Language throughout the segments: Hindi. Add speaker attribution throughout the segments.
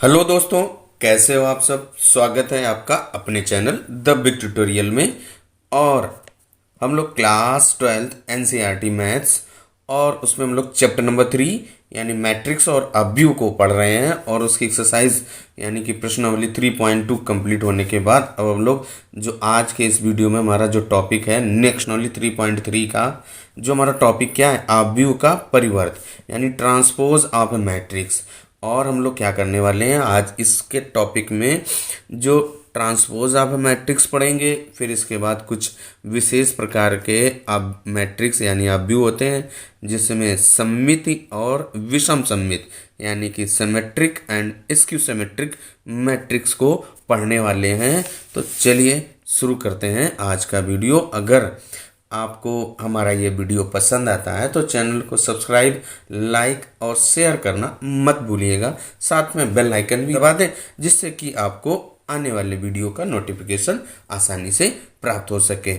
Speaker 1: हेलो दोस्तों, कैसे हो आप सब। स्वागत है आपका अपने चैनल द बिग ट्यूटोरियल में। और हम लोग क्लास 12th एनसीईआरटी मैथ्स और उसमें हम लोग चैप्टर नंबर 3 यानी मैट्रिक्स और अवयव को पढ़ रहे हैं। और उसकी एक्सरसाइज यानी कि प्रश्नावली 3.2 कंप्लीट होने के बाद अब हम लोग जो आज के इस वीडियो में हमारा जो टॉपिक है नेक्स्ट ओनली 3.3 का जो हमारा टॉपिक क्या है, अवयव का परिवर्त यानी ट्रांसपोज ऑफ ए मैट्रिक्स। और हम लोग क्या करने वाले हैं आज इसके टॉपिक में, जो ट्रांसपोज ऑफ मैट्रिक्स पढ़ेंगे। फिर इसके बाद कुछ विशेष प्रकार के अब मैट्रिक्स यानी अवयव होते हैं जिसमें सममिति और विषम सममित यानी कि symmetric and skew symmetric matrix को पढ़ने वाले हैं। तो चलिए शुरू करते हैं आज का वीडियो। अगर आपको हमारा ये वीडियो पसंद आता है तो चैनल को सब्सक्राइब, लाइक और शेयर करना मत भूलिएगा। साथ में बेल आइकन भी दबा दें जिससे कि आपको आने वाले वीडियो का नोटिफिकेशन आसानी से प्राप्त हो सके।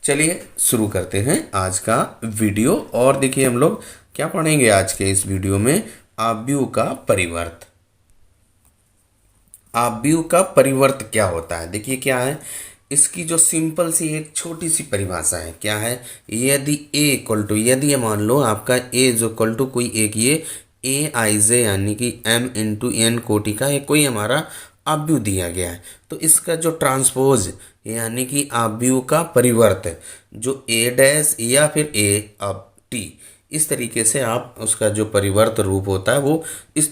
Speaker 1: चलिए शुरू करते हैं आज का वीडियो। और देखिए हम लोग क्या पढ़ेंगे आज के इस वीडियो में, अवयव का परिवर्त। अवयव का परिवर्त क्या होता है, देखिए क्या है। इसकी जो सिंपल सी एक छोटी सी परिभाषा है, क्या है। यदि ए इक्वल टू, यदि ये मान लो आपका ए इज इक्वल टू कोई एक ये ए आई जे यानी कि एम इंटू एन कोटि का एक कोई हमारा अवयव दिया गया है, तो इसका जो ट्रांसपोज यानी कि अवयव का परिवर्त जो ए डैश या फिर ए अब टी, इस तरीके से आप उसका जो परिवर्त रूप होता है वो इस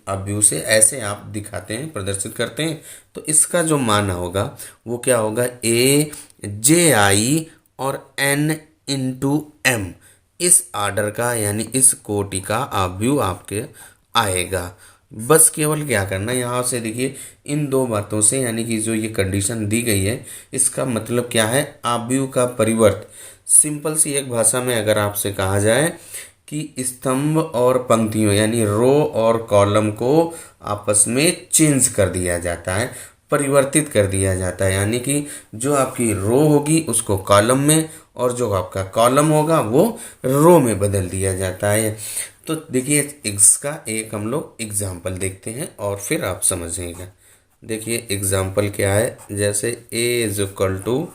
Speaker 1: अवयव से ऐसे आप दिखाते हैं, प्रदर्शित करते हैं। तो इसका जो मान होगा वो क्या होगा, ए जे आई और एन इंटू एम, इस आर्डर का यानी इस कोटि का अवयव आपके आएगा। बस केवल क्या करना है, यहाँ से देखिए इन दो बातों से यानी कि जो ये कंडीशन दी गई है इसका मतलब क्या है, अवयव का परिवर्त। सिंपल सी एक भाषा में अगर आपसे कहा जाए कि स्तंभ और पंक्तियों यानी रो और कॉलम को आपस में चेंज कर दिया जाता है, परिवर्तित कर दिया जाता है। यानी कि जो आपकी रो होगी उसको कॉलम में और जो आपका कॉलम होगा वो रो में बदल दिया जाता है। तो देखिए इसका एक हम लोग एग्जाम्पल देखते हैं और फिर आप समझिएगा। देखिए एग्जाम्पल क्या है, जैसे ए इज इक्वल टू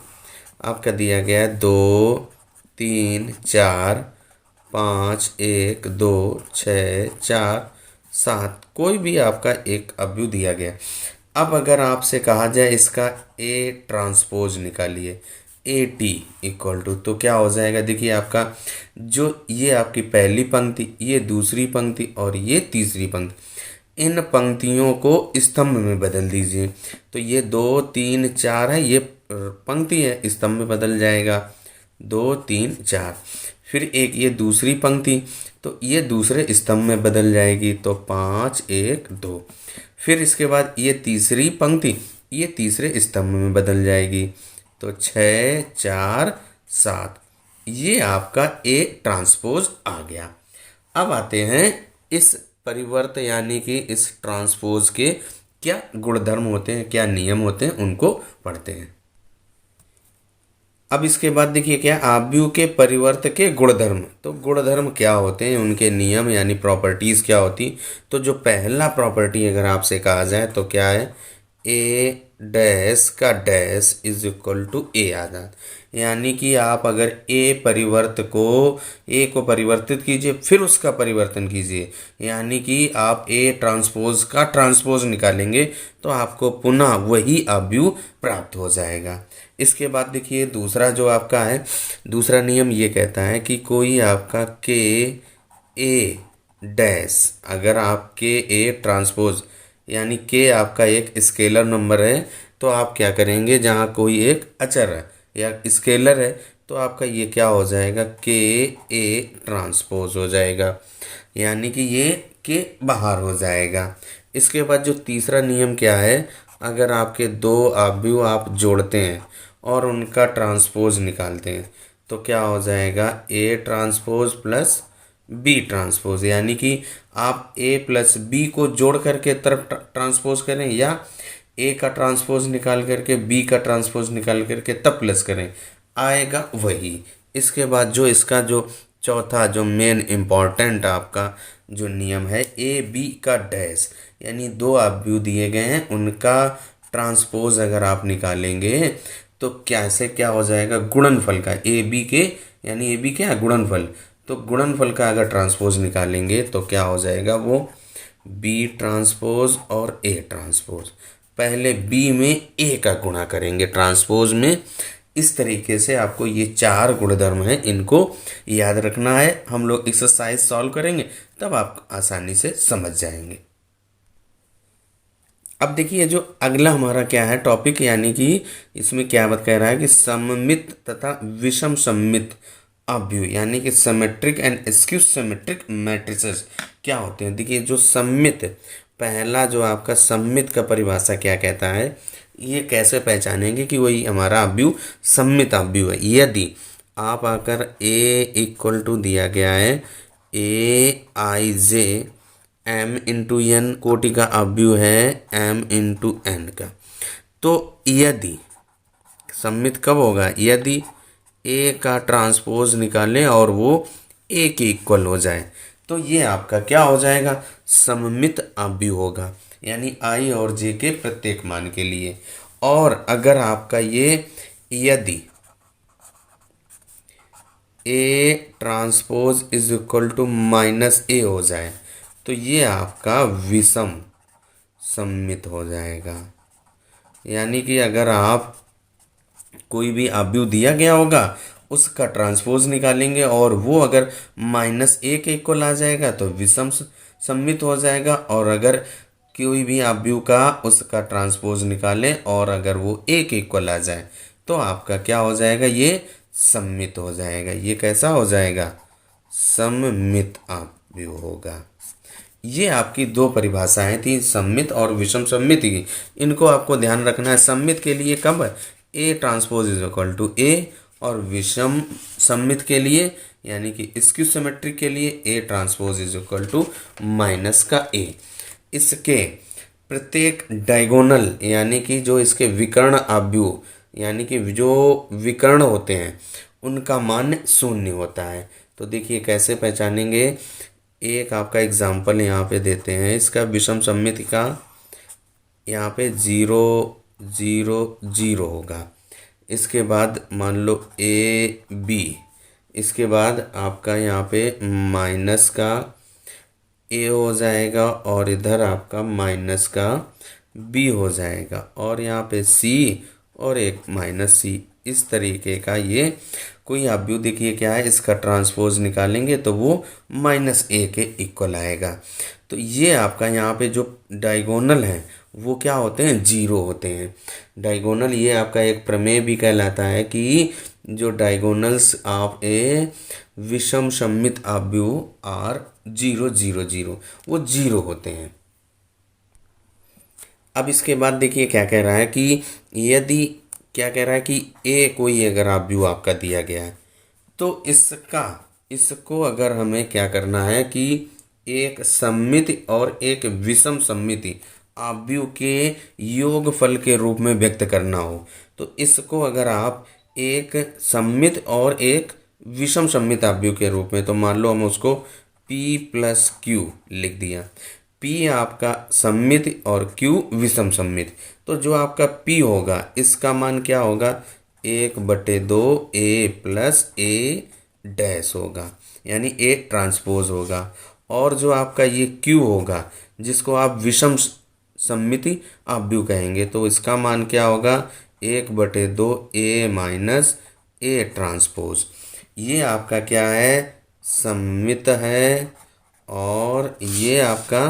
Speaker 1: आपका दिया गया है 2 3 4 5 1 2 6 4 7, कोई भी आपका एक अवयव दिया गया। अब अगर आपसे कहा जाए इसका ए ट्रांसपोज निकालिए, ए टी इक्वल टू, तो क्या हो जाएगा। देखिए आपका जो ये आपकी पहली पंक्ति, ये दूसरी पंक्ति और ये तीसरी पंक्ति, इन पंक्तियों को स्तंभ में बदल दीजिए। तो ये 2 3 4 है, ये पंक्ति है, स्तंभ में बदल जाएगा 2 3 4। फिर एक ये दूसरी पंक्ति, तो ये दूसरे स्तंभ में बदल जाएगी, तो 5 1 2। फिर इसके बाद ये तीसरी पंक्ति, ये तीसरे स्तंभ में बदल जाएगी, तो 6 4 7। ये आपका ए ट्रांसपोज आ गया। अब आते हैं इस परिवर्त यानी कि इस ट्रांसपोज के क्या गुणधर्म होते हैं, क्या नियम होते हैं, उनको पढ़ते हैं। अब इसके बाद देखिए क्या, अवयव के परिवर्त के गुणधर्म। तो गुणधर्म क्या होते हैं, उनके नियम यानी प्रॉपर्टीज क्या होती। तो जो पहला प्रॉपर्टी अगर आपसे कहा जाए तो क्या है, ए डैश का डैश इज इक्वल टू ए आ जाता, यानी कि आप अगर ए को परिवर्तित कीजिए फिर उसका परिवर्तन कीजिए, यानी कि आप ए ट्रांसपोज का ट्रांसपोज निकालेंगे तो आपको पुनः वही अवयव प्राप्त हो जाएगा। इसके बाद देखिए दूसरा जो आपका है, दूसरा नियम ये कहता है कि कोई आपका के ए डैश, अगर आप के ए ट्रांसपोज यानी के आपका एक स्केलर नंबर है, तो आप क्या करेंगे, जहाँ कोई एक अचर है या स्केलर है तो आपका ये क्या हो जाएगा, के ए ट्रांसपोज हो जाएगा, यानी कि ये के बाहर हो जाएगा। इसके बाद जो तीसरा नियम क्या है, अगर आपके दो अवयव आप जोड़ते हैं और उनका ट्रांसपोज निकालते हैं तो क्या हो जाएगा, A transpose plus B transpose, यानी कि आप ए प्लस बी को जोड़ करके तरफ ट्रांसपोज करें या ए का ट्रांसपोज निकाल करके बी का ट्रांसपोज निकाल करके तब प्लस करें, आएगा वही। इसके बाद जो इसका जो चौथा जो मेन इम्पॉर्टेंट आपका जो नियम है, ए बी का डैश, यानी दो आव्यूह दिए गए हैं उनका ट्रांसपोज अगर आप निकालेंगे तो कैसे क्या हो जाएगा, गुणनफल का ए बी के, यानी ए बी क्या है गुणनफल, तो गुणनफल का अगर ट्रांसपोज निकालेंगे तो क्या हो जाएगा, वो बी ट्रांसपोज और ए ट्रांसपोज। पहले बी में ए का गुणा करेंगे ट्रांसपोज में। इस तरीके से आपको ये चार गुणधर्म हैं, इनको याद रखना है। हम लोग एक्सरसाइज सॉल्व करेंगे तब आप आसानी से समझ जाएंगे। अब देखिए जो अगला हमारा क्या है टॉपिक, यानी कि इसमें क्या बात कह रहा है कि सममित तथा विषम सममित अव्यूह, यानी कि symmetric and skew symmetric matrices क्या होते हैं। देखिए जो सममित, पहला जो आपका सममित का परिभाषा क्या कहता है, ये कैसे पहचानेंगे कि वही हमारा अव्यूह सममित अव्यूह है। यदि आप आकर ए इक्वल टू दिया गया है ए आई जे एम इंटू एन, कोटि का अव्यूह है एम इंटू एन का, तो यदि सममित कब होगा, यदि ए का ट्रांसपोज निकालें और वो ए के इक्वल हो जाए, तो ये आपका क्या हो जाएगा, सममित अव्यूह होगा, यानी आई और जे के प्रत्येक मान के लिए। और अगर आपका ये यदि A transpose is equal to minus A हो जाए, तो ये आपका विषम सममित हो जाएगा। यानी कि अगर आप कोई भी अव्यूह दिया गया होगा उसका ट्रांसपोज निकालेंगे और वो अगर माइनस ए के इक्वल आ जाएगा तो विषम सममित हो जाएगा, और अगर कोई भी अव्यूह का उसका ट्रांसपोज निकालें और अगर वो ए के इक्वल आ जाए तो आपका क्या हो जाएगा, ये सममित हो जाएगा। ये कैसा हो जाएगा, सममित अव्यूह होगा। ये आपकी दो परिभाषाएं थी, सममित और विषम सममित की। इनको आपको ध्यान रखना है। सममित के लिए कब A transpose is equal to A, और विषम सममित के लिए यानी कि स्क्यू सिमेट्रिक के लिए A transpose is equal to minus का ए। इसके प्रत्येक डायगोनल यानी कि जो इसके विकर्ण अव्यूह यानी कि जो विकर्ण होते हैं उनका मान शून्य होता है। तो देखिए कैसे पहचानेंगे, एक आपका एग्जाम्पल यहाँ पे देते हैं इसका विषम सममित का, यहाँ पे 0 0 0 होगा। इसके बाद मान लो ए बी, इसके बाद आपका यहाँ पे माइनस का ए हो जाएगा और इधर आपका माइनस का बी हो जाएगा, और यहाँ पे सी और एक माइनस सी। इस तरीके का ये कोई अव्यूह देखिए क्या है, इसका ट्रांसपोज निकालेंगे तो वो माइनस ए के इक्वल आएगा। तो ये आपका यहाँ पे जो डायगोनल है वो क्या होते हैं, जीरो होते हैं। डायगोनल ये आपका एक प्रमेय भी कहलाता है कि जो डायगोनल्स ऑफ ए विषम सममित अव्यूह आर 0 0 0, वो जीरो होते हैं। अब इसके बाद देखिए क्या कह रहा है कि यदि क्या कह रहा है कि ए कोई अगर अव्यूह आपका दिया गया है तो इसको अगर हमें क्या करना है कि एक सममिति और एक विषम सममिति अव्यूह के योगफल के रूप में व्यक्त करना हो, तो इसको अगर आप एक सममित और एक विषम सममित अव्यूह के रूप में, तो मान लो हम उसको P प्लस क्यू लिख दिया। P आपका सममित और Q विषम सममित, तो जो आपका P होगा इसका मान क्या होगा, 1/2 A प्लस A डैश होगा, यानी A ट्रांसपोज होगा। और जो आपका ये Q होगा जिसको आप विषम सममिति अव्यूह कहेंगे, तो इसका मान क्या होगा, 1/2 A माइनस A ट्रांसपोज। ये आपका क्या है, सममित है, और ये आपका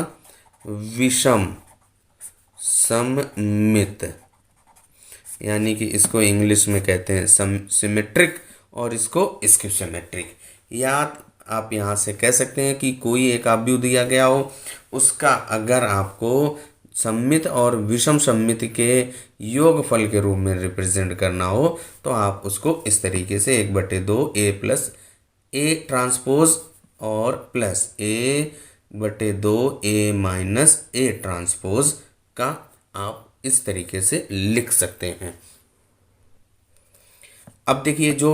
Speaker 1: विषम सममित, यानी कि इसको इंग्लिश में कहते हैं सिमेट्रिक और इसको स्क्यू सिमेट्रिक। या आप यहाँ से कह सकते हैं कि कोई एक अव्यूह दिया गया हो, उसका अगर आपको सममित और विषम सममित के योगफल के रूप में रिप्रेजेंट करना हो तो आप उसको इस तरीके से 1/2 A प्लस A ट्रांसपोज और plus 1/2 A minus A transpose का आप इस तरीके से लिख सकते हैं। अब देखिए जो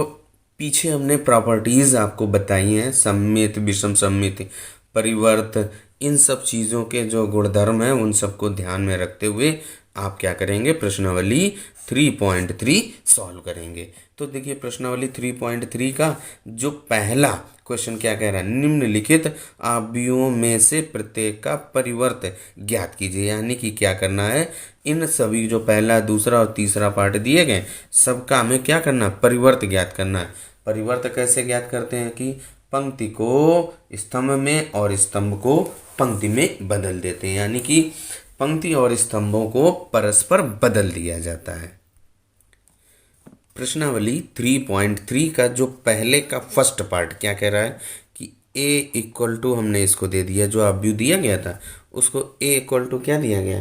Speaker 1: पीछे हमने प्रॉपर्टीज आपको बताई हैं, सममित, विषम सममित, परिवर्त, इन सब चीज़ों के जो गुणधर्म हैं उन सबको ध्यान में रखते हुए आप क्या करेंगे, प्रश्नावली 3.3 सॉल्व करेंगे। तो देखिए प्रश्नावली 3.3 का जो पहला क्वेश्चन क्या कह रहा है, निम्नलिखित अवयवों में से प्रत्येक का परिवर्त ज्ञात कीजिए। यानी कि क्या करना है, इन सभी जो पहला, दूसरा और तीसरा पार्ट दिए गए सबका हमें क्या करना है, परिवर्त ज्ञात करना है। परिवर्त कैसे ज्ञात करते हैं कि पंक्ति को स्तंभ में और स्तंभ को पंक्ति में बदल देते हैं, यानी कि पंक्ति और स्तंभों को परस्पर बदल दिया जाता है। प्रश्नावली 3.3 का जो पहले का फर्स्ट पार्ट क्या कह रहा है कि a इक्वल टू, हमने इसको दे दिया, जो अवयव दिया गया था उसको a इक्वल टू क्या दिया गया,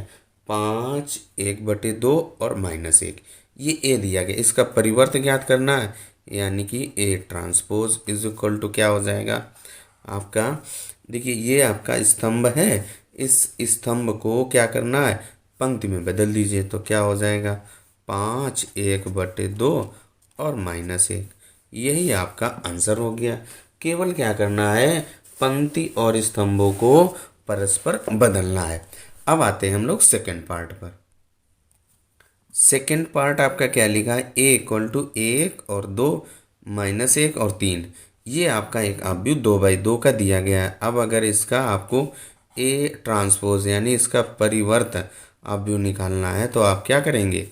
Speaker 1: 5, 1/2 और -1, ये a दिया गया। इसका परिवर्त ज्ञात करना है, यानी कि a transpose is equal to क्या हो जाएगा आपका, देखिए ये आपका स्तंभ है, इस स्तंभ को क्या करना है, पंक्ति में बदल दीजिए। तो क्या हो जाएगा, 5, 1/2 और -1, यही आपका आंसर हो गया। केवल क्या करना है, पंक्ति और स्तंभों को परस्पर बदलना है। अब आते हैं हम लोग सेकंड पार्ट पर। सेकंड पार्ट आपका क्या लिखा है, a इक्वल टू 1 और 2, -1 और 3, ये आपका एक अवयव 2/2 का दिया गया है। अब अगर इसका आपको a ट्रांसपोज यानी इसका परिवर्त अवयव निकालना है तो आप क्या करेंगे,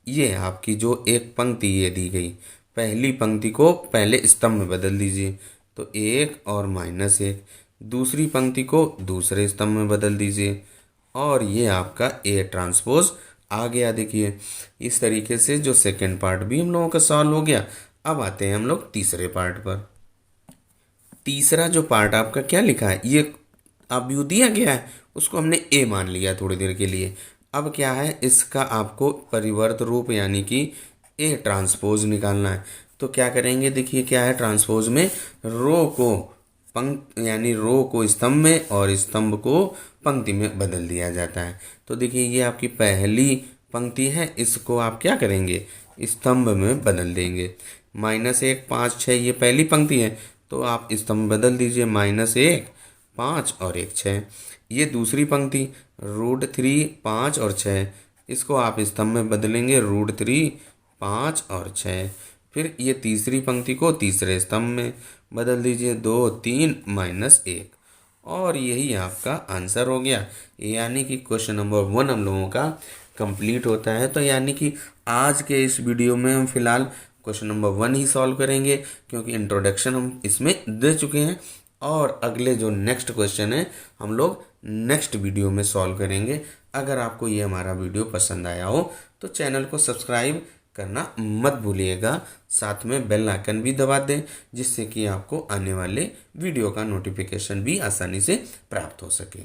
Speaker 1: ये आपकी जो एक पंक्ति ये दी गई, पहली पंक्ति को पहले स्तंभ में बदल दीजिए, तो 1 और -1, दूसरी पंक्ति को दूसरे स्तंभ में बदल दीजिए, और ये आपका a ट्रांसपोज आ गया। देखिए इस तरीके से जो सेकंड पार्ट भी हम लोगों का सॉल्व हो गया। अब आते हैं हम लोग तीसरे पार्ट पर। तीसरा जो पार्ट आपका क्या लिखा है, ये अवयव दिया गया है, उसको हमने a मान लिया थोड़ी देर के लिए। अब क्या है, इसका आपको परिवर्त रूप यानी कि a ट्रांसपोज निकालना है। तो क्या करेंगे, देखिए क्या है, ट्रांसपोज में रो को यानी रो को स्तंभ में और स्तंभ को पंक्ति में बदल दिया जाता है। तो देखिए ये आपकी पहली पंक्ति है, इसको आप क्या करेंगे, स्तंभ में बदल देंगे। -1, 5, 6 ये पहली पंक्ति है, तो आप स्तंभ बदल दीजिए, -1, 5 और 1, 6। ये दूसरी पंक्ति √3, 5 और 6, इसको आप स्तंभ में बदलेंगे, √3, 5 और 6। फिर ये तीसरी पंक्ति को तीसरे स्तंभ में बदल दीजिए, 2, 3, -1, और यही आपका आंसर हो गया। यानी कि क्वेश्चन नंबर 1 हम लोगों का कंप्लीट होता है। तो यानी कि आज के इस वीडियो में हम फिलहाल क्वेश्चन नंबर 1 ही सॉल्व करेंगे, क्योंकि इंट्रोडक्शन हम इसमें दे चुके हैं, और अगले जो नेक्स्ट क्वेश्चन है हम लोग नेक्स्ट वीडियो में सॉल्व करेंगे। अगर आपको ये हमारा वीडियो पसंद आया हो तो चैनल को सब्सक्राइब करना मत भूलिएगा, साथ में बेल आइकन भी दबा दें, जिससे कि आपको आने वाले वीडियो का नोटिफिकेशन भी आसानी से प्राप्त हो सके।